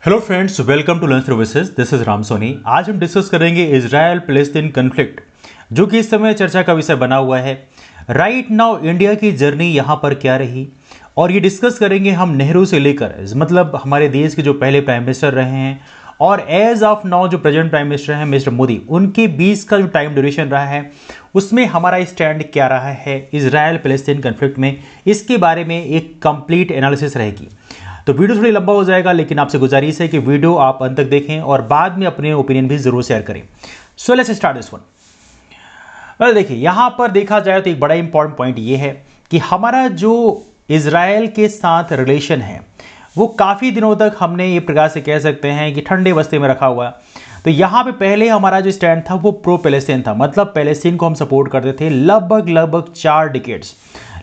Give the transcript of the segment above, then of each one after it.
Hello friends, welcome to learn services. This is Ram Soni. आज हम discuss करेंगे इजराइल पैलेस्टीन कन्फ्लिक्ट, जो कि इस समय चर्चा का विषय बना हुआ है। राइट नाउ इंडिया की जर्नी यहाँ पर क्या रही, और ये डिस्कस करेंगे हम नेहरू से लेकर, मतलब हमारे देश के जो पहले प्राइम मिनिस्टर रहे हैं और एज ऑफ नाउ जो प्रेजेंट प्राइम मिनिस्टर हैं मिस्टर मोदी, उनके बीच का जो टाइम ड्यूरेशन रहा है उसमें हमारा स्टैंड क्या रहा है इजराइल पैलेस्टीन कन्फ्लिक्ट में। इसके बारे में एक कंप्लीट एनालिसिस रहेगी। तो वीडियो थोड़ी लंबा हो जाएगा, लेकिन आपसे गुजारिश है कि वीडियो आप अंत तक देखें और बाद में अपने ओपिनियन भी जरूर शेयर करें। So let's start this one. देखिए, यहां पर देखा जाए तो एक बड़ा इंपॉर्टेंट पॉइंट ये है कि हमारा जो इजराइल के साथ रिलेशन है वो काफ़ी दिनों तक हमने ये प्रकार से कह सकते हैं कि ठंडे बस्ते में रखा हुआ। तो यहाँ पे पहले हमारा जो स्टैंड था वो प्रो पैलेस्टीन था, मतलब पैलेस्टीन को हम सपोर्ट करते थे लगभग 4 डिकेड्स,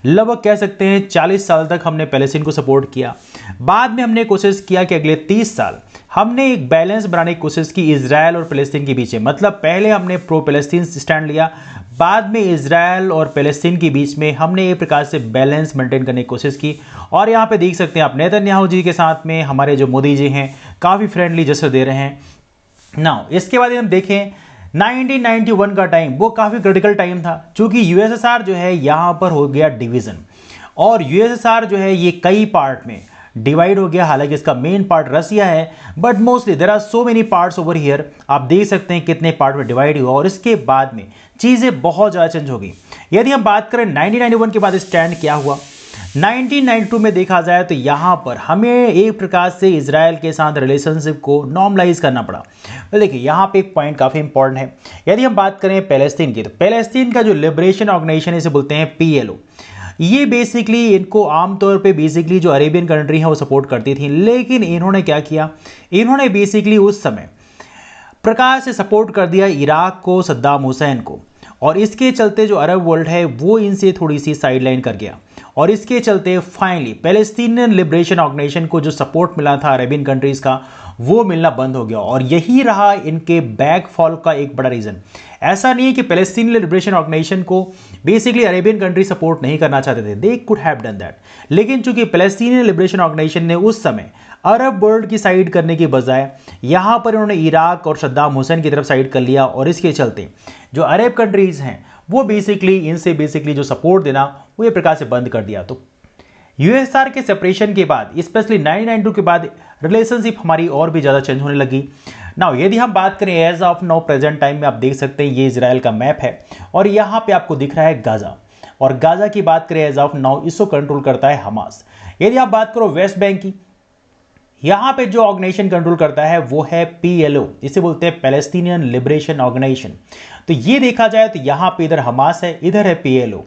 लगभग कह सकते हैं 40 साल तक हमने पैलेस्टीन को सपोर्ट किया। बाद में हमने कोशिश किया कि अगले 30 साल हमने एक बैलेंस बनाने की कोशिश की इजराइल और पैलेस्टीन के बीच में, मतलब पहले हमने प्रो पैलेस्टीन स्टैंड लिया, बाद में इजराइल और पैलेस्टीन के बीच में हमने एक प्रकार से बैलेंस मेंटेन करने की कोशिश की। और यहाँ पे देख सकते हैं आप नेतन्याहू जी के साथ में हमारे जो मोदी जी हैं काफ़ी फ्रेंडली जेस्चर दे रहे हैं। नाउ इसके बाद हम देखें 1991 का टाइम वो काफ़ी क्रिटिकल टाइम था, क्योंकि यूएसएसआर जो है यहाँ पर हो गया डिवीज़न, और यूएसएसआर जो है ये कई पार्ट में डिवाइड हो गया। हालांकि इसका मेन पार्ट रसिया है, but mostly there are so many parts over here. आप देख सकते हैं कितने पार्ट में डिवाइड हुआ, और इसके बाद में चीज़ें बहुत ज़्यादा चेंज हो गई। यदि हम बात करें 1991 के बाद स्टैंड क्या हुआ, 1992 में देखा जाए तो यहाँ पर हमें एक प्रकार से इजराइल के साथ रिलेशनशिप को नॉर्मलाइज करना पड़ा। तो देखिए, यहाँ पे एक पॉइंट काफ़ी इंपॉर्टेंट है। यदि हम बात करें पैलेस्टीन की, तो पैलेस्टीन का जो लिबरेशन ऑर्गेनाइजेशन इसे बोलते हैं PLO, ये बेसिकली इनको आमतौर पे बेसिकली जो अरेबियन कंट्री है वो सपोर्ट करती थी। लेकिन इन्होंने क्या किया, इन्होंने बेसिकली उस समय प्रकार से सपोर्ट कर दिया इराक को, सद्दाम हुसैन को, और इसके चलते जो अरब वर्ल्ड है वो इनसे थोड़ी सी साइडलाइन कर गया, और इसके चलते फाइनली पैलेस्टीनियन लिबरेशन ऑर्गेनाइजेशन को जो सपोर्ट मिला था अरेबियन कंट्रीज का वो मिलना बंद हो गया। और यही रहा इनके बैकफॉल का एक बड़ा रीजन। ऐसा नहीं है कि पैलेस्टीनियन लिबरेशन ऑर्गेनाइजेशन को बेसिकली अरेबियन कंट्री सपोर्ट नहीं करना चाहते थे, they could have done that, लेकिन चूंकि पैलेस्टीनियन लिबरेशन ऑर्गेनाइजेशन ने उस समय अरब वर्ल्ड की साइड करने के बजाय यहाँ पर इन्होंने इराक और सद्दाम हुसैन की तरफ साइड कर लिया, और इसके चलते जो अरब कंट्रीज हैं वो बेसिकली इनसे बेसिकली जो सपोर्ट देना वो ये प्रकार से बंद कर दिया। तो यूएसआर के सेपरेशन के बाद, स्पेशली 1992 के बाद, रिलेशनशिप हमारी और भी ज़्यादा चेंज होने लगी। नाउ यदि हम बात करें as of now present time में, आप देख सकते हैं ये इजराइल का मैप है, और यहाँ पे आपको दिख रहा है गाजा, और गाजा की बात करें एज ऑफ नाउ इसको कंट्रोल करता है हमास। यदि आप बात करो वेस्ट बैंक की, यहाँ पे जो ऑर्गेनाइजेशन कंट्रोल करता है वो है PLO, इसे बोलते हैं पैलेस्टीनियन लिबरेशन ऑर्गेनाइजेशन। तो ये देखा जाए तो यहाँ पे इधर हमास है, इधर है PLO,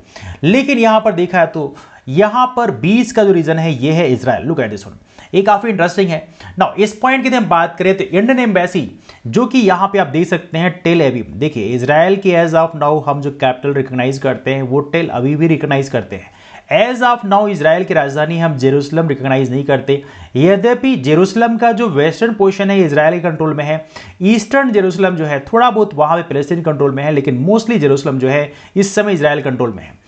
लेकिन यहाँ पर देखा है तो यहाँ पर बीच का जो रीजन है ये है Israel. Look at this one, ये काफी इंटरेस्टिंग है। नाउ इस पॉइंट की हम बात करें तो इंडियन एम्बेसी जो कि यहाँ पे आप देख सकते हैं टेल अवीव, देखिए इजराइल की एज ऑफ नाउ हम जो कैपिटल रिकॉग्नाइज करते हैं वो टेल अवीव भी रिकॉग्नाइज करते हैं। एज ऑफ नाउ इजराइल की राजधानी हम जेरूसलम रिकॉग्नाइज नहीं करते, यद्यपि जेरूसलम का जो वेस्टर्न पोर्शन है इजराइल के कंट्रोल में है, ईस्टर्न जेरूसलम जो है थोड़ा बहुत वहां पे पैलेस्टीन कंट्रोल में है, लेकिन मोस्टली जेरूसलम जो है इस समय इजराइल कंट्रोल में है।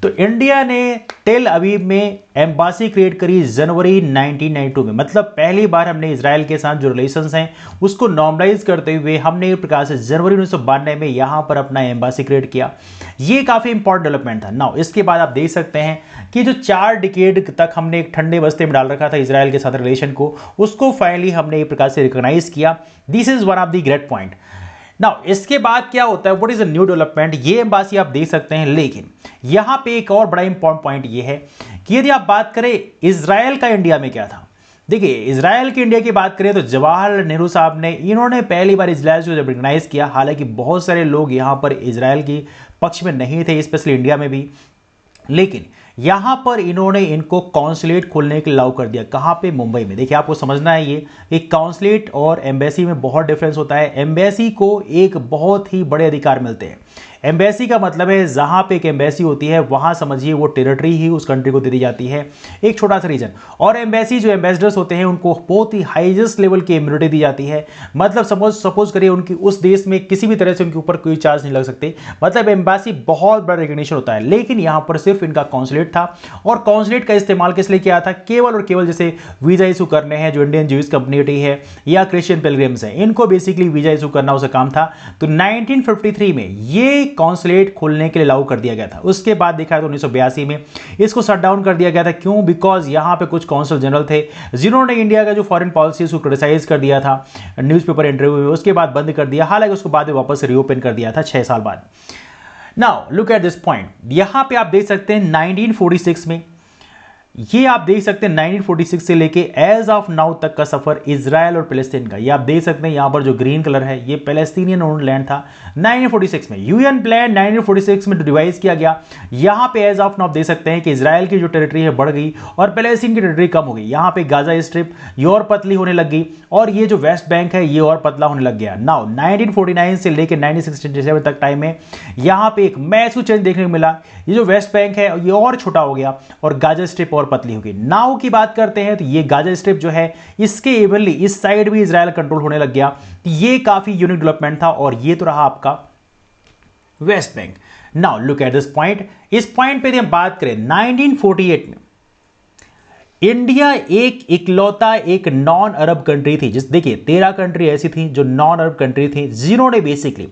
तो इंडिया ने टेल अवीव में एम्बासी क्रिएट करी जनवरी 1992 में, मतलब पहली बार हमने इजराइल के साथ जो रिलेशंस हैं उसको नॉर्मलाइज करते हुए हमने एक प्रकार से जनवरी 1992 में यहां पर अपना एम्बासी क्रिएट किया। ये काफी इंपॉर्टेंट डेवलपमेंट था। नाउ इसके बाद आप देख सकते हैं कि जो 4 डिकेड तक हमने एक ठंडे बस्ते में डाल रखा था इजराइल के साथ रिलेशन को, उसको फाइनली हमने एक प्रकार से रिकॉग्नाइज किया। This is one of the great point. Now इसके बाद क्या होता है, what is a new development, ये एम्बासी आप देख सकते हैं। लेकिन यहां पे एक और बड़ा इंपॉर्टेंट पॉइंट ये है कि यदि आप बात करें इजराइल का इंडिया में क्या था, देखिए इजराइल की इंडिया की बात करें तो जवाहरलाल नेहरू साहब ने इन्होंने पहली बार इजराइल को जब रिकॉग्नाइज किया, हालांकि बहुत सारे लोग यहां पर इजराइल की पक्ष में नहीं थे, स्पेशली इंडिया में भी, लेकिन यहां पर इन्होंने इनको कॉन्सुलेट खोलने के लिए अलाउ कर दिया। कहां पे, मुंबई में। देखिए आपको समझना है ये एक कॉन्सुलेट और एम्बेसी में बहुत डिफरेंस होता है। एम्बेसी को एक बहुत ही बड़े अधिकार मिलते हैं। एम्बेसी का मतलब है जहां पे एक एम्बेसी होती है वहां समझिए वो टेरिटरी ही उस कंट्री को दे दी जाती है, एक छोटा सा रीजन। और एम्बेसी जो एम्बेसडर्स होते हैं उनको बहुत ही हाईएस्ट लेवल की इम्यूनिटी दी जाती है। मतलब सपोज करिए उनकी उस देश में किसी भी तरह से उनके ऊपर कोई चार्ज नहीं लग सकते, मतलब एम्बेसी बहुत बड़ा रिकग्निशन होता है। लेकिन यहां पर सिर्फ इनका कॉन्सुलेट था, और कॉन्सुलेट का इस्तेमाल किस लिए किया था? केवल और केवल जैसे वीजा इशू करने हैं जो इंडियन ज्यूइश कम्युनिटी है या क्रिश्चियन पिलग्रिम्स है, इनको बेसिकली वीजा इशू करना उसका काम था। तो 1953 में ये कॉन्सुलेट खोलने के लिए लागू कर दिया गया था। उसके बाद देखा तो 1982 में इसको शट डाउन कर दिया गया था। क्यों? बिकॉज यहां पे कुछ कॉन्सल जनरल थे जिन्होंने इंडिया का जो फॉरेन पॉलिसी उसको क्रिटिसाइज कर दिया था न्यूज़पेपर इंटरव्यू में, उसके बाद बंद कर दिया। हालांकि उसको बाद में वापस रीओपन कर दिया था 6 साल बाद। Now look at this point, यहां पे आप देख सकते हैं 1946 में, ये आप देख सकते हैं 1946 से लेके एज ऑफ नाउ तक का सफर इजराइल और पैलेस्टीन का। ये आप देख सकते हैं यहां पर जो ग्रीन कलर है ये पैलेस्टीनियन ओन्ड लैंड था 1946 में। यूएन प्लान 1946 में डिवाइस किया गया। यहां पे एज ऑफ नाउ देख सकते हैं कि इजराइल की जो टेरिटरी है बढ़ गई और पैलेस्टीन की टेरिटरी कम हो गई। यहां पे गाजा स्ट्रिप ये और पतली होने लग गई और ये जो वेस्ट बैंक है ये और पतला होने लग गया। नाउ 1949 से लेकर 1967 तक टाइम में यहां पे एक मैसिव चेंज देखने को मिला। ये जो वेस्ट बैंक है ये और छोटा हो गया और गाजा स्ट्रिप और पतली होगी। नाउ की बात करते हैं तो ये गाजा स्ट्रिप जो है इसके इवनली इस साइड भी इजराइल कंट्रोल होने लग गया। ये काफी यूनिक डेवलपमेंट था और ये तो रहा आपका West Bank. Now look at this point, इस पॉइंट पे हम बात करें 1948 में इंडिया एक इकलौता एक नॉन अरब कंट्री थी। जिस देखिए 13 कंट्री ऐसी थी जो नॉन अरब कंट्री थी जिन्होंने बेसिकली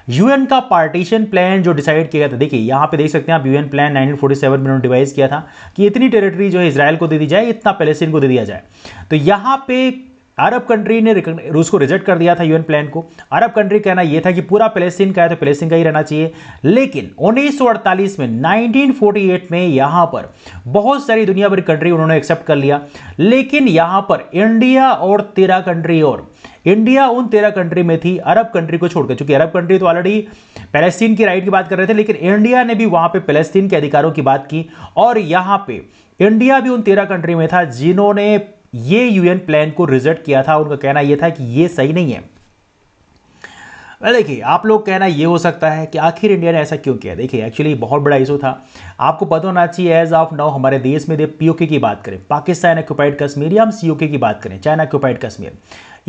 यूएन का पार्टीशन प्लान जो डिसाइड किया था। देखिए यहां पे देख सकते हैं आप यूएन प्लान 1947 में उन्होंने डिवाइस किया था कि इतनी टेरिटरी जो है इजराइल को दे दी जाए, इतना पैलेस्टीन को दे दिया जाए। तो यहां पे अरब कंट्री ने रूस को रिजेक्ट कर दिया था यूएन प्लान को। अरब कंट्री कहना यह था कि पूरा पैलेस्टीन का है तो पैलेस्टीन का ही रहना चाहिए। लेकिन 1948 में 1948 में यहां पर बहुत सारी दुनिया भर कंट्री उन्होंने एक्सेप्ट कर लिया। लेकिन यहां पर इंडिया और 13 कंट्री, और इंडिया उन 13 कंट्री में थी अरब कंट्री को छोड़कर, क्योंकि अरब कंट्री तो ऑलरेडी पैलेस्टीन की राइट की बात कर रहे थे, लेकिन इंडिया ने भी वहां पे पैलेस्टीन के अधिकारों की बात की। और यहां पे इंडिया भी उन 13 कंट्री में था जिन्होंने ये यूएन प्लान को रिजेक्ट किया था। उनका कहना यह था कि ये सही नहीं है। देखिए आप लोग कहना ये हो सकता है कि आखिर इंडिया ने ऐसा क्यों किया। देखिए एक्चुअली बहुत बड़ा इशू था, आपको पता होना चाहिए एज ऑफ नाउ हमारे देश में पीओके की बात करें, पाकिस्तान ऑक्युपाइड कश्मीर, या हम सीओके की बात करें, चाइना ऑक्युपाइड कश्मीर,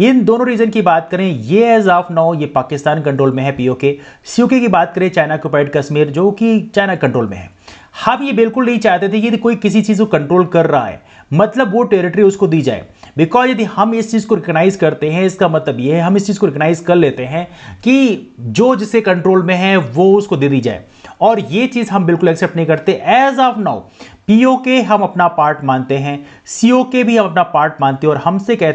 इन दोनों रीजन की बात करें ये एज ऑफ नाउ ये पाकिस्तान कंट्रोल में है पीओके। सीओके की बात करें चाइना ऑक्युपाइड कश्मीर जो कि चाइना कंट्रोल में है। हम ये बिल्कुल नहीं चाहते थे कि यदि कोई किसी चीज को कंट्रोल कर रहा है मतलब वो टेरिटरी उसको दी जाए। बिकॉज यदि हम इस चीज को रिकॉग्नाइज करते हैं इसका मतलब ये है हम इस चीज को रिकॉग्नाइज कर लेते हैं कि जो जिसे कंट्रोल में है वो उसको दे दी जाए, और ये चीज हम बिल्कुल एक्सेप्ट नहीं करते। एज ऑफ नाउ पीओके हम अपना पार्ट मानते हैं, सीओके भी हम अपना पार्ट मानते हैं, और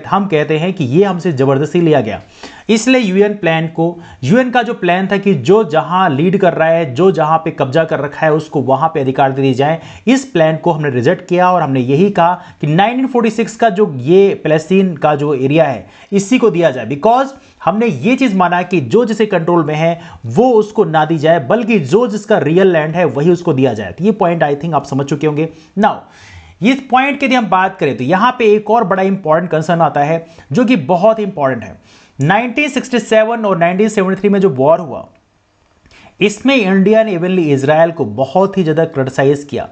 हम कहते हैं कि ये हमसे जबरदस्ती लिया गया। इसलिए यूएन प्लान को, यूएन का जो प्लान था कि जो जहां लीड कर रहा है, जो जहां पे कब्जा कर रखा है उसको वहां पे अधिकार दे दिए जाए, इस प्लान को हमने रिजेक्ट किया। और हमने यही कहा कि 1946 का जो ये पैलेस्टीन का जो एरिया है इसी को दिया जाए। बिकॉज हमने ये चीज माना कि जो जिसे कंट्रोल में है वो उसको ना दी जाए, बल्कि जो जिसका रियल लैंड है वही उसको दिया जाए। तो ये पॉइंट आई थिंक आप समझ चुके होंगे। नाउ इस पॉइंट के लिए हम बात करें तो यहां पे एक और बड़ा इंपॉर्टेंट कंसर्न आता है जो कि बहुत इंपॉर्टेंट है। 1967 और 1973 में जो वॉर हुआ इसमें इंडिया ने इवनली इजराइल को बहुत ही ज्यादा क्रिटिसाइज किया।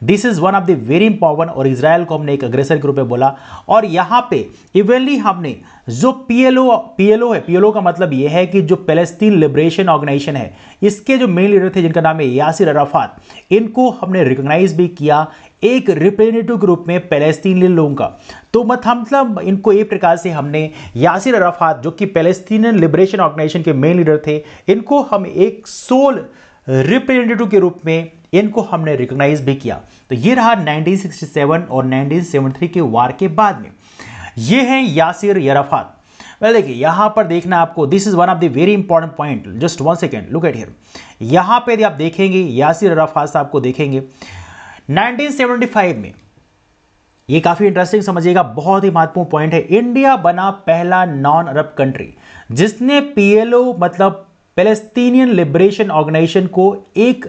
This is one of the very important, और इजराइल को हमने एक अग्रेसर के रूप में बोला। और यहां पे इवनली हमने जो पीएलओ है, पीएलओ का मतलब यह है कि जो पैलेस्टीन लिबरेशन ऑर्गेनाइजेशन है इसके जो मेन लीडर थे जिनका नाम है यासिर अराफात, इनको हमने रिकॉग्नाइज भी किया एक रिप्रेजेंटेटिव ग्रुप में पैलेस्टीनियन लोगों का। तो मतलब इनको एक प्रकार से हमने यासिर अराफात जो कि पैलेस्टीनियन लिबरेशन ऑर्गेनाइजेशन के मेन लीडर थे, इनको हम एक सोल रिप्रेजेंटेटिव के रूप में इनको हमने रिकॉग्नाइज भी किया। तो ये रहा 1967 और 1973 के वार के बाद में। ये हैं यासिर अराफात। देखिए यहां पर देखना आपको, this is one of the very important point, just one second, look at here. यहां पे आप देखेंगे यासिर अराफात साहब को देखेंगे 1975 में, ये काफी इंटरेस्टिंग समझिएगा, बहुत ही महत्वपूर्ण पॉइंट है। इंडिया बना पहला नॉन अरब कंट्री जिसने पीएलओ मतलब पैलेस्टीनियन लिबरेशन ऑर्गेनाइजेशन को एक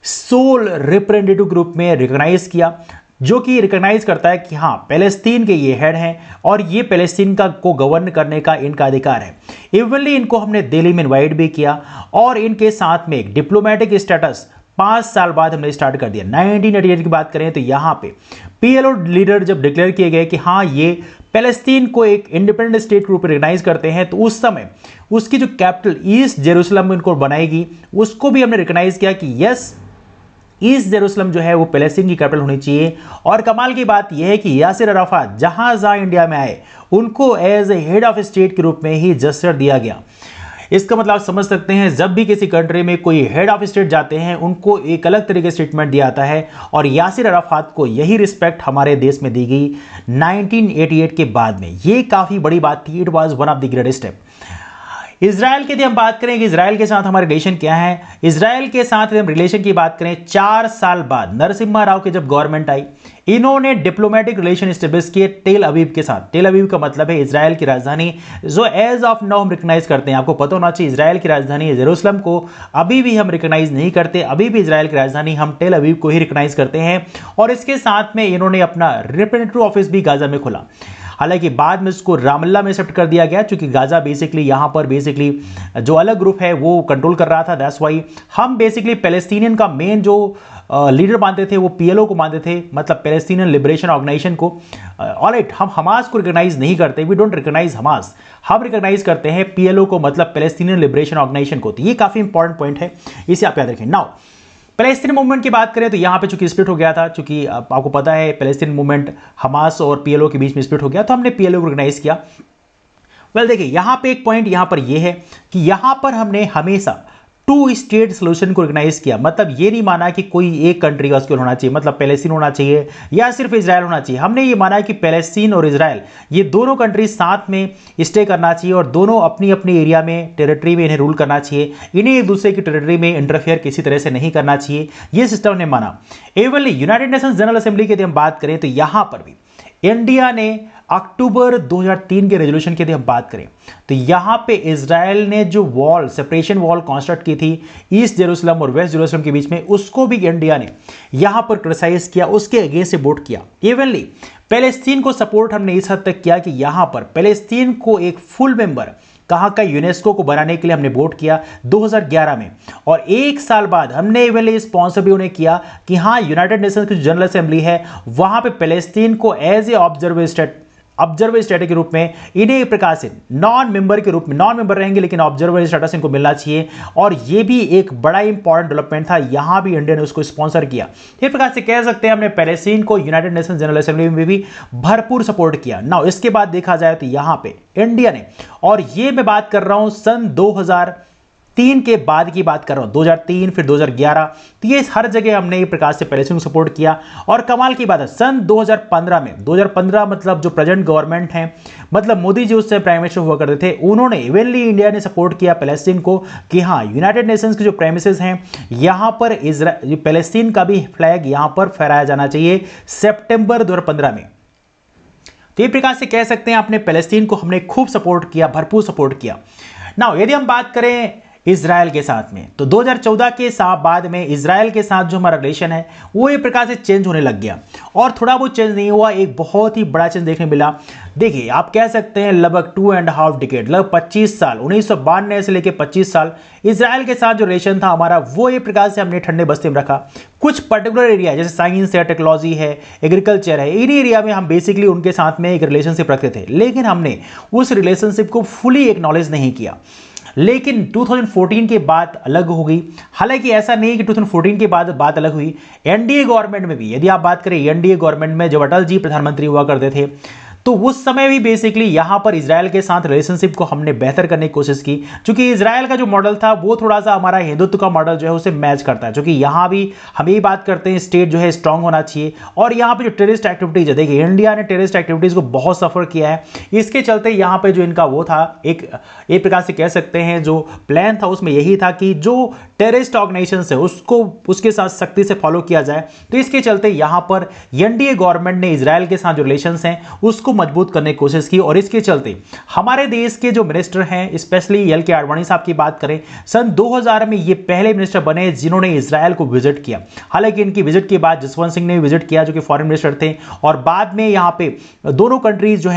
सोल रिप्रेजेंटेटिव ग्रुप में रिकॉग्नाइज किया। जो कि रिकॉग्नाइज करता है कि हाँ पैलेस्तीन के ये हेड हैं और ये पैलेस्तीन का को गवर्न करने का इनका अधिकार है। इवनली इनको हमने दिल्ली में इनवाइट भी किया और इनके साथ में एक डिप्लोमेटिक स्टेटस 5 साल बाद हमने स्टार्ट कर दिया। 1988 की बात करें तो यहाँ पे पीएलओ लीडर जब डिक्लेयर किए गए कि हाँ ये पैलेस्तीन को एक इंडिपेंडेंट स्टेट के रूप में रिकॉग्नाइज करते हैं, तो उस समय उसकी जो कैपिटल ईस्ट जेरूसलम इनको बनाएगी उसको भी हमने रिकॉग्नाइज किया कि यस ईस्ट जेरूसलम जो है वो पैलेस्तीन की कैपिटल होनी चाहिए। और कमाल की बात यह है कि यासिर अराफात जहां जहां इंडिया में आए उनको as a head of state के रूप में ही जस्टर दिया गया। इसका मतलब आप समझ सकते हैं जब भी किसी कंट्री में कोई हेड ऑफ स्टेट जाते हैं उनको एक अलग तरीके से ट्रीटमेंट दिया जाता है और यासिर अराफात को यही रिस्पेक्ट हमारे देश में दी गई 1988 के बाद में। ये काफ़ी बड़ी बात थी, it was one of the greatest step. Israel की यदि हम बात करें कि इजराइल के साथ हमारे रिलेशन क्या है, इजराइल के साथ हम रिलेशन की बात करें 4 साल बाद नरसिम्हा राव की जब गवर्नमेंट आई इन्होंने डिप्लोमेटिक रिलेशन स्टेब्लिश किए टेल अवीव के साथ। टेल अवीव का मतलब है इजराइल की राजधानी, जो एज ऑफ नाउ हम रिकॉग्नाइज करते हैं। आपको पता होना चाहिए इजराइल की राजधानी जेरूसलम को अभी भी हम रिकॉग्नाइज नहीं करते, अभी भी इजराइल की राजधानी हम टेल अवीव को ही रिकॉग्नाइज करते हैं। और इसके साथ में इन्होंने अपना रिप्रेजेंटेटिव ऑफिस भी गाजा में खोला। हालांकि बाद में इसको रामल्ला में शिफ्ट कर दिया गया क्योंकि गाजा बेसिकली यहाँ पर बेसिकली जो अलग ग्रुप है वो कंट्रोल कर रहा था। दैट्स वाई हम बेसिकली पैलेस्टीनियन का मेन जो लीडर मानते थे वो पीएलओ को मानते थे, मतलब पैलेस्टीनियन लिबरेशन ऑर्गेनाइजेशन को। ऑलराइट, हम हमास को रिकॉग्नाइज नहीं करते, वी डोंट रिकॉग्नाइज हमास, हम रिकॉग्नाइज करते हैं पीएलओ को, मतलब पैलेस्टीनियन लिबरेशन ऑर्गेनाइजेशन को। तो ये काफी इंपॉर्टेंट पॉइंट है, इसे आप याद रखें। नाउ पैलेस्टीन मूवमेंट की बात करें तो यहाँ पे चूंकि स्प्लिट हो गया था, चूंकि आपको पता है पैलेस्टीन मूवमेंट हमास और पीएलओ के बीच में स्प्लिट हो गया, तो हमने पीएलओ को रिकॉग्नाइज किया। वेल देखिए यहाँ पे एक पॉइंट यहाँ पर ये है कि यहाँ पर हमने हमेशा 2 स्टेट सोल्यूशन को रिकॉग्नाइज किया। मतलब ये नहीं माना कि कोई एक कंट्री का उसके होना चाहिए, मतलब पैलेस्टीन होना चाहिए या सिर्फ इजराइल होना चाहिए। हमने ये माना कि पैलेस्टीन और इजराइल ये दोनों कंट्री साथ में स्टे करना चाहिए और दोनों अपनी अपनी एरिया में टेरिटरी में इन्हें रूल करना चाहिए, इन्हें एक दूसरे की टेरिटरी में इंटरफेयर किसी तरह से नहीं करना चाहिए। ये सिस्टम ने माना। Avonlea United Nations general assembly की यदि हम बात करें तो यहां पर भी इंडिया ने अक्टूबर 2003 के रेजोल्यूशन की यदि हम बात करें तो यहां पे इजराइल ने जो वॉल सेपरेशन वॉल कंस्ट्रक्ट की थी ईस्ट जेरूसलम और वेस्ट जेरूसलम के बीच में, उसको भी इंडिया ने यहां पर क्रिटिसाइज किया, उसके अगेंस्ट से वोट किया। इवनली पैलेस्तीन को सपोर्ट हमने इस हद तक किया कि यहां पर पैलेस्तीन को एक फुल मेंबर कहाँ का यूनेस्को को बनाने के लिए हमने वोट किया 2011 में। और 1 साल बाद हमने इवनली स्पॉन्सर भी उन्हें किया कि हाँ यूनाइटेड नेशंस की जनरल असेंबली है वहां पे पैलेस्तीन को एज ए ऑब्जर्वर स्टेट के रूप में इन्हें एक प्रकार से नॉन मेंबर के रूप में, नॉन मेंबर रहेंगे लेकिन ऑब्जर्वर स्टेटस इनको मिलना चाहिए। और ये भी एक बड़ा इंपॉर्टेंट डेवलपमेंट था, यहां भी इंडिया ने उसको स्पॉन्सर किया। एक प्रकार से कह सकते हैं हमने पैलेस्टीन को यूनाइटेड नेशंस जनरल असेंबली में भी भरपूर सपोर्ट किया। नाउ इसके बाद देखा जाए तो यहां पे इंडिया ने, और ये मैं बात कर रहा हूं सन 2003 के बाद की बात कर रहा हूं, 2003 फिर 2011, तो ये हर जगह हमने एक प्रकार से पैलेस्टीन को सपोर्ट किया। और कमाल की बात है सन 2015 में, 2015 मतलब जो प्रेजेंट गवर्नमेंट है, मतलब मोदी जी उससे प्राइम मिनिस्टर हुआ करते थे, उन्होंने इवनली इंडिया ने सपोर्ट किया पैलेस्टीन को कि हाँ यूनाइटेड नेशंस के जो प्रेमिसेस हैं यहां पर पैलेस्टीन का भी फ्लैग यहां पर फहराया जाना चाहिए सितंबर 2015 में। तो ये प्रकार से कह सकते हैं अपने पैलेस्टीन को हमने खूब सपोर्ट किया, भरपूर सपोर्ट किया। नाउ यदि हम बात करें इजराइल के साथ में तो 2014 के बाद में इजराइल के साथ जो हमारा रिलेशन है वो एक प्रकार से चेंज होने लग गया। और थोड़ा बहुत चेंज नहीं हुआ, एक बहुत ही बड़ा चेंज देखने मिला। देखिए आप कह सकते हैं लगभग 2.5 डिकेड, लगभग 25 साल, 1992 से लेकर 25 साल इजराइल के साथ जो रिलेशन था हमारा वो एक प्रकार से हमने ठंडे बस्ते में रखा। कुछ पर्टिकुलर एरिया जैसे साइंस है, टेक्नोलॉजी है, एग्रीकल्चर है, इन एरिया में हम बेसिकली उनके साथ में एक रिलेशनशिप रखते थे, लेकिन हमने उस रिलेशनशिप को फुली एक्नॉलेज नहीं किया। लेकिन 2014 के बाद अलग हो गई। हालांकि ऐसा नहीं कि 2014 के बाद बात अलग हुई, एनडीए गवर्नमेंट में भी यदि आप बात करें, एनडीए गवर्नमेंट में जब अटल जी प्रधानमंत्री हुआ करते थे तो उस समय भी बेसिकली यहां पर इजराइल के साथ रिलेशनशिप को हमने बेहतर करने की कोशिश की, क्योंकि इजराइल का जो मॉडल था वो थोड़ा सा हमारा हिंदुत्व का मॉडल जो है उसे मैच करता है। क्योंकि यहां भी हम ये बात करते हैं स्टेट जो है स्ट्रांग होना चाहिए, और यहां पे जो टेररिस्ट एक्टिविटीज है, देखिए इंडिया ने टेररिस्ट एक्टिविटीज को बहुत सफर किया है, इसके चलते यहां पे जो इनका वो था एक प्रकार से कह सकते हैं जो प्लान था उसमें यही था कि जो टेररिस्ट ऑर्गेनाइजेशन है उसको उसके साथ सख्ती से फॉलो किया जाए। तो इसके चलते यहां पर एनडीए गवर्नमेंट ने इजराइल के साथ जो रिलेशंस हैं उसको मजबूत करने की कोशिश की और इसके चलते हमारे देश के जो मिनिस्टर हैं, स्पेशली एल के आडवाणी साहब की बात करें, सन 2000 में ये पहले मिनिस्टर बने जिन्होंने इजरायल को विजिट किया। हालांकि इनकी विजिट के बाद जसवंत सिंह ने विजिट किया जो कि फॉरेन मिनिस्टर थे, और बाद में यहाँ पे दोनों कंट्रीज जो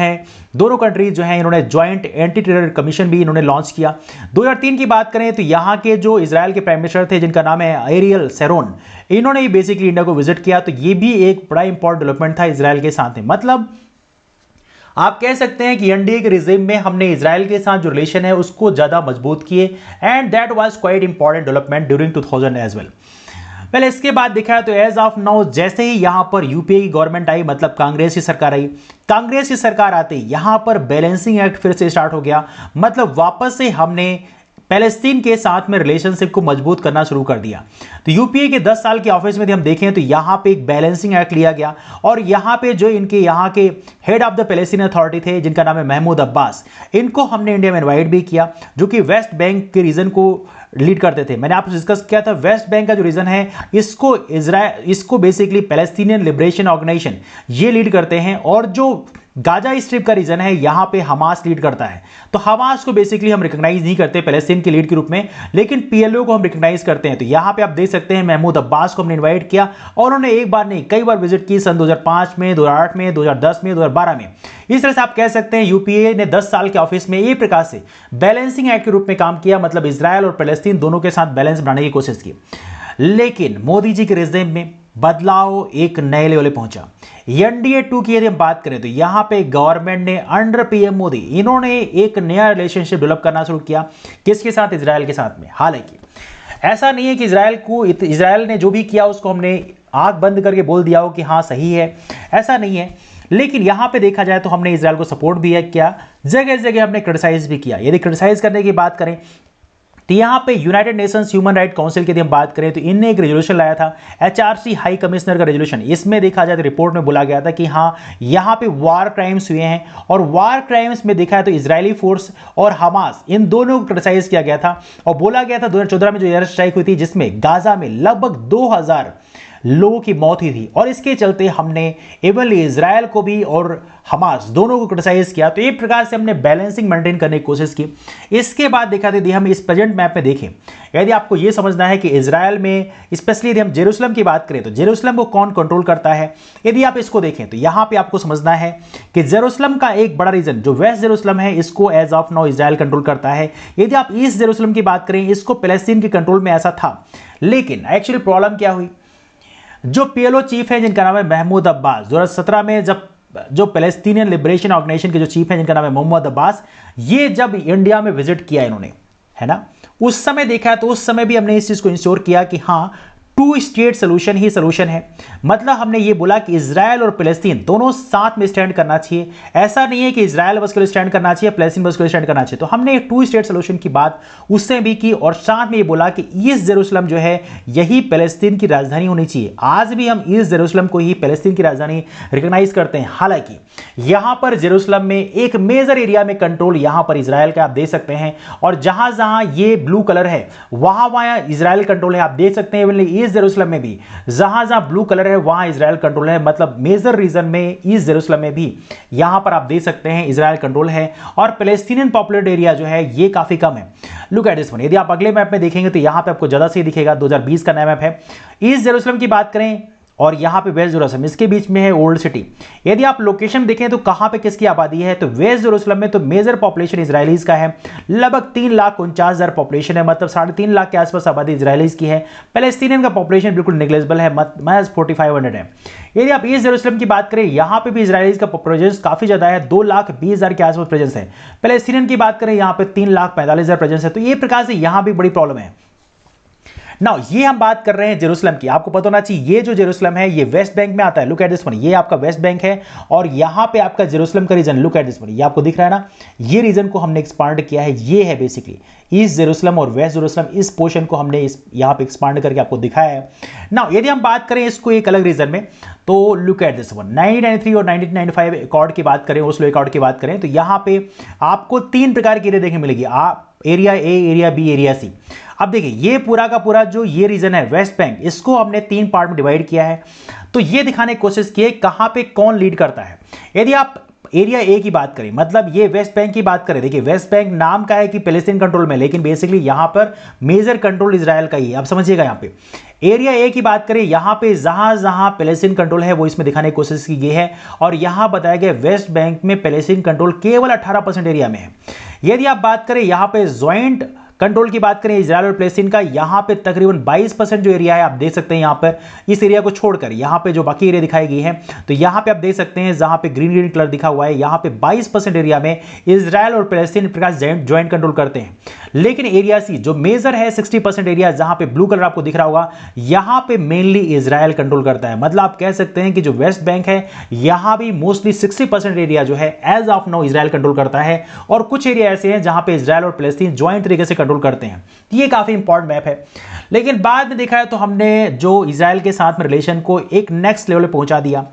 हैं इन्होंने ज्वाइंट एंटी टेरर कमीशन भी इन्होंने लॉन्च किया। 2003 की बात करें तो यहाँ के जो इजरायल के प्राइम मिनिस्टर थे जिनका नाम है एरियल शेरोन, इन्होंने बेसिकली इंडिया को विजिट किया। तो ये भी एक बड़ा इंपॉर्टेंट डेवलपमेंट था इजरायल के साथ में। मतलब आप कह सकते हैं कि एनडीए के रिजीम में हमने इजराइल के साथ जो रिलेशन है उसको ज्यादा मजबूत किए, and that was quite important development during 2000 as well. पहले इसके बाद देखा है तो एज ऑफ नाउ जैसे ही यहां पर यूपीए की गवर्नमेंट आई, मतलब कांग्रेस की सरकार आई, कांग्रेस की सरकार आते ही यहां पर बैलेंसिंग एक्ट फिर से स्टार्ट हो गया। मतलब वापस से हमने पैलेस्तीन के साथ में रिलेशनशिप को मजबूत करना शुरू कर दिया। तो यूपीए के 10 साल के ऑफिस में यदि हम देखें तो यहां पे एक बैलेंसिंग एक्ट लिया गया, और यहां पे जो इनके यहां के head of the Palestine authority थे जिनका नाम है महमूद अब्बास, इनको हमने इंडिया में इनवाइट भी किया, जो कि वेस्ट बैंक के रीजन को लीड करते थे। मैंने आपसे डिस्कस किया था वेस्ट बैंक का जो रीजन है इसको बेसिकली पैलेस्टीनियन लिबरेशन ऑर्गेनाइजेशन ये लीड करते हैं, और जो गाजा स्ट्रिप का रीजन है यहां पे हमास लीड करता है। तो हमास को बेसिकली हम रिकॉग्नाइज नहीं करते पैलेस्टीन के लीड के रूप में, लेकिन पीएलओ को हम रिकॉग्नाइज करते हैं। तो यहां पे आप देख सकते हैं महमूद अब्बास को हमने इनवाइट किया, और उन्होंने एक बार नहीं कई बार विजिट की, सन 2005 में, 2008 में, 2010 में, 2012 में। इस तरह से आप कह सकते हैं यूपीए ने 10 साल के ऑफिस में एक प्रकार से बैलेंसिंग एक्ट के रूप में काम किया, मतलब इजरायल और पैलेस्तीन दोनों के साथ बैलेंस बनाने की कोशिश की। लेकिन मोदी जी के रिजीम में बदलाव एक नए लेवल पे पहुंचा। एनडीए 2 की यदि हम बात करें तो यहां पे गवर्नमेंट ने अंडर पीएम मोदी इन्होंने एक नया रिलेशनशिप डेवलप करना शुरू किया, किसके साथ? इजरायल के साथ में। हालांकि ऐसा नहीं है कि इजरायल ने जो भी किया उसको हमने आंख बंद करके बोल दिया हो कि हाँ सही है, ऐसा नहीं है। लेकिन यहां पे देखा जाए तो हमने इजरायल को सपोर्ट भी किया, जगह जगह हमने क्रिटिसाइज भी किया। यदि क्रिटिसाइज करने की बात करें तो यहां पे United Nations human right council की यदि हम बात करें तो इनने एक रेजोल्यूशन लाया था, एचआरसी हाई कमिश्नर का रेजोल्यूशन। इसमें देखा जाए तो रिपोर्ट में बोला गया था कि हाँ यहां पे वार क्राइम्स हुए हैं, और वार क्राइम्स में देखा है तो इजरायली फोर्स और हमास इन दोनों को क्रिटिसाइज किया गया था, और बोला गया था 2014 में जो एयर स्ट्राइक हुई थी जिसमें गाजा में लगभग 2000 लोगों की मौत हुई थी, और इसके चलते हमने इवनली इजरायल को भी और हमास दोनों को क्रिटिसाइज किया। तो एक प्रकार से हमने बैलेंसिंग मेंटेन करने की कोशिश की। इसके बाद देखा यदि हम इस प्रेजेंट मैप में देखें, यदि आपको यह समझना है कि इजरायल में स्पेशली यदि हम जेरूसलम की बात करें तो जेरूसलम को कौन कंट्रोल करता है, यदि आप इसको देखें तो यहां पे आपको समझना है कि जेरूसलम का एक बड़ा रीजन जो वेस्ट जेरूसलम है इसको as of now Israel control करता है। यदि आप ईस्ट जेरूसलम की बात करें इसको पैलेस्टीन के कंट्रोल में ऐसा था, लेकिन एक्चुअली प्रॉब्लम क्या हुई, जो पीएलओ चीफ है जिनका नाम है महमूद अब्बास, 2017 में जब जो पैलेस्टीनियन लिबरेशन ऑर्गेनाइजेशन के जो चीफ है जिनका नाम है मोहम्मद अब्बास, ये जब इंडिया में विजिट किया इन्होंने, है ना, उस समय देखा तो उस समय भी हमने इस चीज को इंश्योर किया कि हाँ 2 स्टेट सोल्यूशन ही सोल्यूशन है। मतलब हमने ये बोला कि इजरायल और पैलेस्टीन दोनों साथ में स्टैंड करना चाहिए, ऐसा नहीं है कि इजरायल बस के लिए स्टैंड करना चाहिए, पैलेस्टीन बस के लिए स्टैंड करना चाहिए। तो हमने एक 2 स्टेट सोल्यूशन की बात उससे भी की, और साथ में ये बोला कि ईस्ट जेरूसलम जो है यही पैलेस्टीन की राजधानी होनी चाहिए। आज भी हम ईस्ट जेरूसलम को ही पैलेस्टीन की राजधानी रिकॉग्नाइज करते हैं। हालांकि यहां पर जेरूसलम में एक मेजर एरिया में कंट्रोल यहां पर इजरायल का आप देख सकते हैं, और जहां जहां ये ब्लू कलर है वहां वहां इजरायल कंट्रोल है। आप देख सकते हैं जेरूसलम में भी जहां जहां ब्लू कलर है वहां इजरायल कंट्रोल है, मतलब मेजर रीजन में ईस्ट जेरूसलम में भी यहां पर आप देख सकते हैं इजरायल कंट्रोल है, और पैलेस्टीनियन पॉपुलेटेड एरिया जो है ये काफी कम है। लुक एट दिस वन, यदि आप अगले मैप में देखेंगे तो यहां पे आपको ज्यादा सही दिखेगा, 2020 का नया मैप है। ईस्ट जेरूसलम की बात करें और यहां पे वेस्ट जेरूसलम, इसके बीच में है ओल्ड सिटी। यदि आप लोकेशन देखें तो कहां पे किसकी आबादी है, तो वेस्ट जेरूसलम में तो मेजर पॉपुलेशन इजरायलीज का है, लगभग 3,49,000 पॉपुलेशन है, मतलब 3.5 लाख के आसपास आबादी इजरायलीज की है। पैलेस्टीनियन का पॉपुलेशन बिल्कुल नेग्लिजिबल है, महज 4,500 है। यदि आप ईस्ट जेरूसलम की बात करें यहां पे भी इजरायलीज का प्रेजेंस काफी ज्यादा है, 2,20,000 के आसपास प्रेजेंस है। पैलेस्टीनियन की बात करें यहां पे 3,45,000 प्रेजेंस है। तो ये प्रकार से यहां भी बड़ी प्रॉब्लम है। नाउ ये हम बात कर रहे हैं जेरूसलम की, आपको पता होना चाहिए ये जो जेरूसलम है ये वेस्ट बैंक में आता है। लुक एट दिस वन, ये आपका वेस्ट बैंक है, और यहां पे आपका जेरूसलम का region, look at this one, ये आपको दिख रहा है ना, ये रीजन को हमने एक्सपांड किया है। ये है बेसिकली ईस्ट जेरूसलम और वेस्ट जेरूसलम, इस पोर्शन को हमने यहां पे एक्सपांड करके आपको दिखाया है। नाउ यदि हम बात करें इसको एक अलग रीजन में, तो लुक एट दिस वन, 1993 और 1995 अकॉर्ड की बात करें, ओस्लो अकॉर्ड की बात करें, तो यहां पे आपको 3 प्रकार की एरिया देखने मिलेगी, area A, area B, area C. अब देखिए ये पूरा का पूरा जो ये रीजन है वेस्ट बैंक, इसको हमने 3 पार्ट में डिवाइड किया है। तो ये दिखाने की कोशिश की है कहां पे कौन लीड करता है। यदि आप एरिया ए की बात करें, मतलब ये वेस्ट बैंक की बात करें, देखिए वेस्ट बैंक नाम का है कि पैलेस्टीन कंट्रोल में, लेकिन बेसिकली यहां पर मेजर कंट्रोल इजराइल का ही है। अब समझिएगा, यहां पे एरिया ए की बात करें, यहां पे जहां जहां पैलेस्टीन कंट्रोल है वो इसमें दिखाने की कोशिश की गई है, और यहां बताया गया वेस्ट बैंक में पैलेस्टीन कंट्रोल केवल 18% एरिया में है। यदि आप बात करें यहां पे ज्वाइंट कंट्रोल की बात करें इजराइल और पैलेस्टीन का, यहां पे तकरीबन 22% जो एरिया है, आप देख सकते हैं यहां पर इस एरिया को छोड़कर यहां पे जो बाकी एरिया दिखाई गई है, तो यहां पे आप देख सकते हैं जहां पे ग्रीन ग्रीन कलर दिखा हुआ है, यहां पे 22% एरिया में इजराइल और पैलेस्टीन प्रकार ज्वाइंट कंट्रोल करते हैं। लेकिन एरिया सी जो मेजर है 60% एरिया, जहां पे ब्लू कलर आपको दिख रहा होगा, यहां पे मेनली इजराइल कंट्रोल करता है। मतलब आप कह सकते हैं कि जो वेस्ट बैंक है यहां भी मोस्टली 60% एरिया जो है as of now Israel control करता है, और कुछ एरिया ऐसे हैं जहां पे इजराइल और पैलेस्टीन ज्वाइंट तरीके से कंट्रोल करते हैं। ये काफी इंपॉर्टेंट मैप है। लेकिन बाद में देखा है तो हमने जो इजराइल के साथ में रिलेशन को एक नेक्स्ट लेवल पे पहुंचा दिया।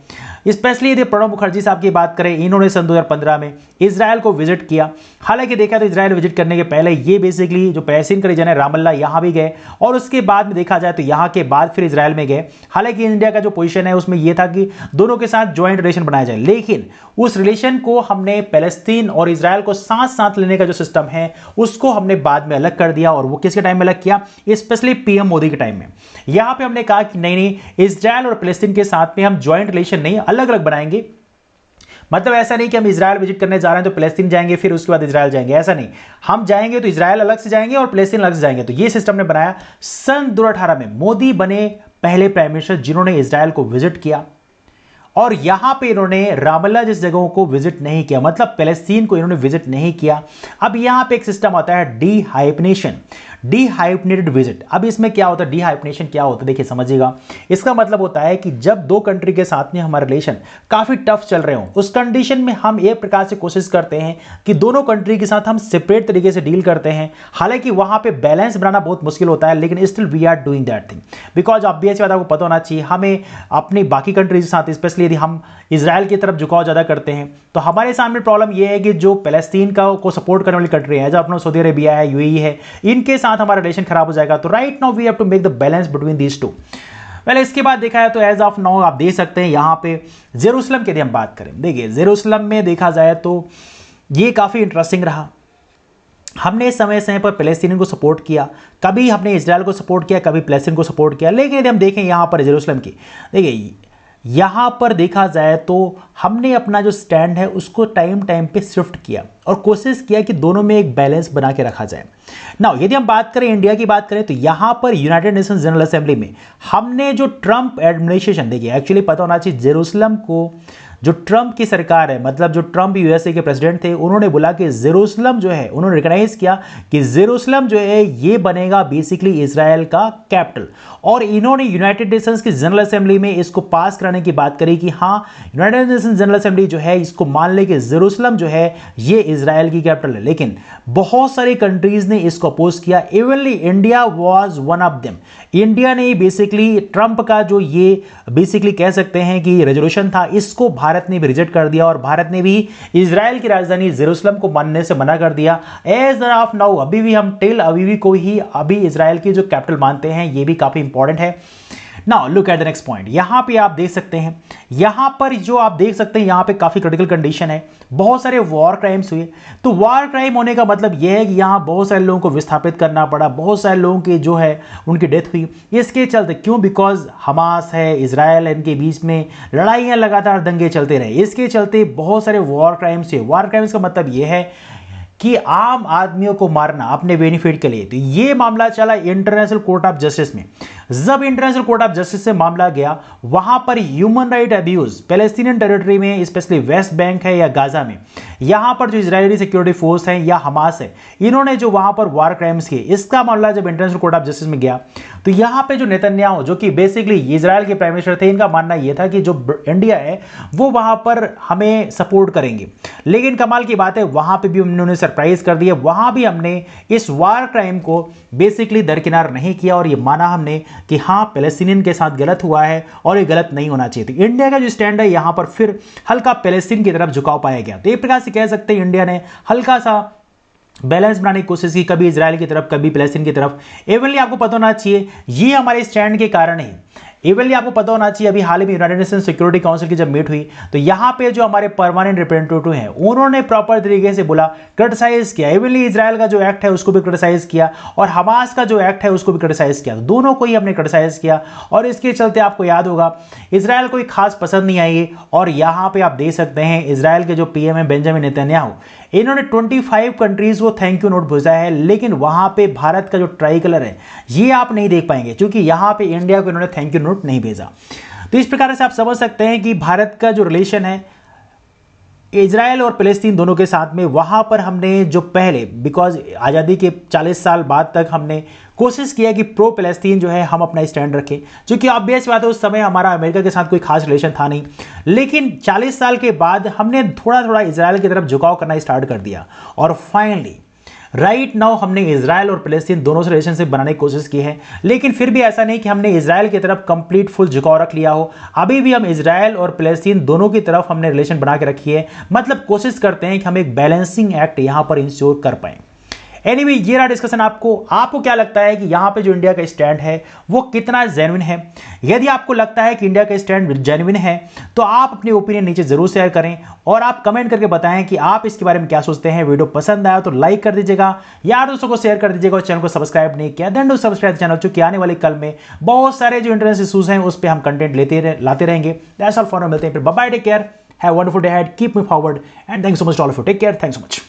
स्पेशली यदि प्रणब मुखर्जी साहब की बात करें, इन्होंने सन 2015 में इजराइल को विजिट किया। हालांकि देखा तो इजराइल विजिट करने के पहले ये बेसिकली जो पैलेस्टीन का रीजन है रामल्ला, यहां भी गए, और उसके बाद में देखा जाए तो यहां के बाद फिर इजराइल में गए। हालांकि इंडिया का जो पोजीशन है उसमें यह था कि दोनों के साथ ज्वाइंट रिलेशन बनाया जाए, लेकिन उस रिलेशन को हमने पैलेस्टीन और इजराइल को साथ साथ लेने का जो सिस्टम है उसको हमने बाद में अलग कर दिया। और वो किसके टाइम में अलग किया? स्पेशली पीएम मोदी के टाइम में। यहां पे हमने कहा कि नहीं, इजराइल और पैलेस्टीन के साथ में हम ज्वाइंट रिलेशन नहीं, अलग अलग बनाएंगे। मतलब ऐसा नहीं कि हम इजराइल विजिट करने जा रहे हैं तो पैलेस्टीन जाएंगे फिर उसके बाद इजराइल जाएंगे, ऐसा नहीं। हम जाएंगे तो इजराइल अलग से जाएंगे और पैलेस्टीन अलग से जाएंगे। तो ये सिस्टम ने बनाया। सन 2018 में मोदी बने पहले प्राइम मिनिस्टर जिन्होंने इजराइल को विजिट किया, और यहां पे इन्होंने रामल्ला जिस जगहों को विजिट नहीं किया, मतलब पैलेस्टीन को इन्होंने विजिट नहीं किया। अब यहां पे एक सिस्टम आता है डीहाइफनेशन, डीहाइफनेटेड विजिट। अब इसमें क्या होता है, डीहाइफनेशन क्या होता है, देखिए समझिएगा। इसका मतलब होता है कि जब दो कंट्री के साथ में हमारा रिलेशन काफी टफ चल रहे हो, उस कंडीशन में हम एक प्रकार से कोशिश करते हैं कि दोनों कंट्री के साथ हम सेपरेट तरीके से डील करते हैं। हालांकि वहां पे बैलेंस बनाना बहुत मुश्किल होता है, लेकिन still we are doing that thing, because obvious बात आपको पता होना चाहिए, हमें अपनी बाकी कंट्रीज के साथ स्पेशली यदि हम इजराइल की तरफ झुकाव ज्यादा करते हैं तो हमारे सामने प्रॉब्लम यह है कि जो पैलेस्टीन को सपोर्ट करने वाली कंट्री है, जब अपना सऊदी अरेबिया है, यूएई है, इनके साथ हमारा रिलेशन खराब हो जाएगा। तो right now we have to make the balance between these two. पहले इसके बाद देखा है तो एज ऑफ नाउ आप देख सकते हैं यहां पे जेरूसलम की यदि हम बात करें, देखिए जेरूसलम में देखा जाए तो ये काफी इंटरेस्टिंग रहा। हमने समय समय पर पैलेस्टीन को सपोर्ट किया, कभी हमने इजराइल को सपोर्ट किया, कभी पैलेस्टीन को सपोर्ट किया। लेकिन यदि हम देखें यहां पर जेरूसलम की, देखिए यहां पर देखा जाए तो हमने अपना जो स्टैंड है उसको टाइम टाइम पे शिफ्ट किया और कोशिश किया कि दोनों में एक बैलेंस बना के रखा जाए। नाउ यदि हम बात करें इंडिया की बात करें तो यहां पर यूनाइटेड नेशंस जनरल असेंबली में हमने जो ट्रंप एडमिनिस्ट्रेशन, देखिए एक्चुअली पता होना चाहिए जेरूसलम को जो ट्रंप की सरकार है, मतलब जो ट्रंप यूएसए के प्रेसिडेंट थे, उन्होंने बोला कि जेरूसलम जो है, उन्होंने रिकॉग्नाइज किया कि जेरूसलम जो है ये बनेगा बेसिकली इजराइल का कैपिटल। और इन्होंने यूनाइटेड नेशंस की जनरल असेंबली में इसको पास कराने की बात करी कि हाँ यूनाइटेड नेशंस जनरल असेंबली जो है इसको मान ले कि जेरूसलम जो है ये इजराइल की कैपिटल है। लेकिन बहुत सारी कंट्रीज ने इसको अपोज किया, evenly India was one of them. India ने बेसिकली ट्रंप का जो ये बेसिकली कह सकते हैं कि रेजोल्यूशन था, इसको भारत ने भी रिजेक्ट कर दिया और भारत ने भी इजराइल की राजधानी जेरूसलम को मानने से मना कर दिया। एज ऑफ नाउ अभी भी हम टेल अवीव को ही अभी इजराइल की जो कैपिटल मानते हैं, ये भी काफी इंपॉर्टेंट है। Now look at the next point. यहां पे आप देख सकते हैं, यहां पर जो आप देख सकते हैं यहां पे काफी क्रिटिकल कंडीशन है, बहुत सारे वॉर क्राइम्स हुए। तो वॉर क्राइम होने का मतलब यह है कि यहां बहुत सारे लोगों को विस्थापित करना पड़ा, बहुत सारे लोगों की जो है उनकी डेथ हुई। इसके चलते क्यों? बिकॉज हमास है, इजराइल, इनके बीच में लड़ाइयां, लगातार दंगे चलते रहे, इसके चलते बहुत सारे वॉर क्राइम्स हुए। वॉर क्राइम्स का मतलब यह है कि आम आदमियों को मारना अपने बेनिफिट के लिए। तो ये मामला चला इंटरनेशनल कोर्ट ऑफ जस्टिस में। जब इंटरनेशनल कोर्ट ऑफ जस्टिस से मामला गया, वहां पर human right abuse Palestinian territory में, स्पेशली वेस्ट बैंक है या गाजा में, यहां पर जो इजरायली सिक्योरिटी फोर्स है या हमास है, इन्होंने जो वहां पर वार क्राइम्स किए, इसका मामला जब इंटरनेशनल कोर्ट ऑफ जस्टिस में गया तो यहां पे जो नेतन्याहू, जो कि बेसिकली इजराइल के प्राइम मिनिस्टर थे, इनका मानना यह था कि जो इंडिया है वो वहां पर हमें सपोर्ट करेंगे। लेकिन कमाल की बात है वहां पे भी उन्होंने सरप्राइज कर दिया, वहां भी हमने इस वार क्राइम को बेसिकली दरकिनार नहीं किया और ये माना हमने कि हाँ पैलेस्टीनियन के साथ गलत हुआ है और ये गलत नहीं होना चाहिए। तो इंडिया का जो स्टैंड है यहां पर फिर हल्का पैलेस्टीन की तरफ झुकाव पाया गया। तो एक प्रकार से कह सकते हैं इंडिया ने हल्का सा बैलेंस बनाने की कोशिश की, कभी इजराइल की तरफ, कभी पैलेस्टीन की तरफ। इवनली आपको पता होना चाहिए ये हमारे स्टैंड के कारण ही इवनली आपको पता होना चाहिए, अभी हाल ही में यूनाइटेड नेशन सिक्योरिटी काउंसिल की जब मीट हुई तो यहाँ पे जो हमारे परमानेंट रिप्रेजेंटेटिव हैं उन्होंने प्रॉपर तरीके से बोला, क्रिटिसाइज किया। इवनली इजराइल का जो एक्ट है उसको भी क्रिटिसाइज किया और हमास का जो एक्ट है उसको भी क्रिटिसाइज किया, दोनों को ही हमने क्रिटिसाइज किया। और इसके चलते आपको याद होगा इजराइल को खास पसंद नहीं आई। और यहाँ पे आप देख सकते हैं इजराइल के जो पीएम है बेंजामिन नेतन्याहू, इन्होंने 25 कंट्रीज को थैंक यू नोट भेजा है, लेकिन वहां पे भारत का जो ट्राई कलर है ये आप नहीं देख पाएंगे, क्योंकि यहां पे इंडिया को इन्होंने थैंक यू नोट नहीं भेजा। तो इस प्रकार से आप समझ सकते हैं कि भारत का जो रिलेशन है इजराइल और फिलिस्तीन दोनों के साथ में, वहां पर हमने जो पहले बिकॉज आज़ादी के 40 साल बाद तक हमने कोशिश किया कि प्रो फिलिस्तीन जो है हम अपना स्टैंड रखें, क्योंकि ऑब्वियस बात है उस समय हमारा अमेरिका के साथ कोई खास रिलेशन था नहीं। लेकिन 40 साल के बाद हमने थोड़ा थोड़ा इजराइल की तरफ झुकाव करना स्टार्ट कर दिया और फाइनली राइट नाउ हमने इजराइल और फिलिस्तीन दोनों से रिलेशनशिप बनाने की कोशिश की है। लेकिन फिर भी ऐसा नहीं कि हमने इजराइल की तरफ कंप्लीट फुल झुकाव रख लिया हो, अभी भी हम इजराइल और फिलिस्तीन दोनों की तरफ हमने रिलेशन बना के रखी है। मतलब कोशिश करते हैं कि हम एक बैलेंसिंग एक्ट यहां पर इंश्योर कर पाए। एनीवे ये रहा डिस्कशन। आपको क्या लगता है कि यहां पे जो इंडिया का स्टैंड है वो कितना जेन्युइन है? यदि आपको लगता है कि इंडिया का स्टैंड जेन्युइन है तो आप अपनी ओपिनियन नीचे जरूर शेयर करें और आप कमेंट करके बताएं कि आप इसके बारे में क्या सोचते हैं। वीडियो पसंद आया तो लाइक कर दीजिएगा, यार दोस्तों को शेयर कर दीजिएगा और चैनल को सब्सक्राइब नहीं किया देन डू सब्सक्राइब चैनल, चूंकि आने वाले कल में बहुत सारे जो इंटरनेट इशूज हैं उस पर हम कंटेंट लाते रहेंगे। दैट्स ऑल फॉर नाउ, मिलते हैं फिर। Bye bye, take care, have a wonderful day ahead, keep moving forward and thanks so much to all of you. Take care, thanks so much.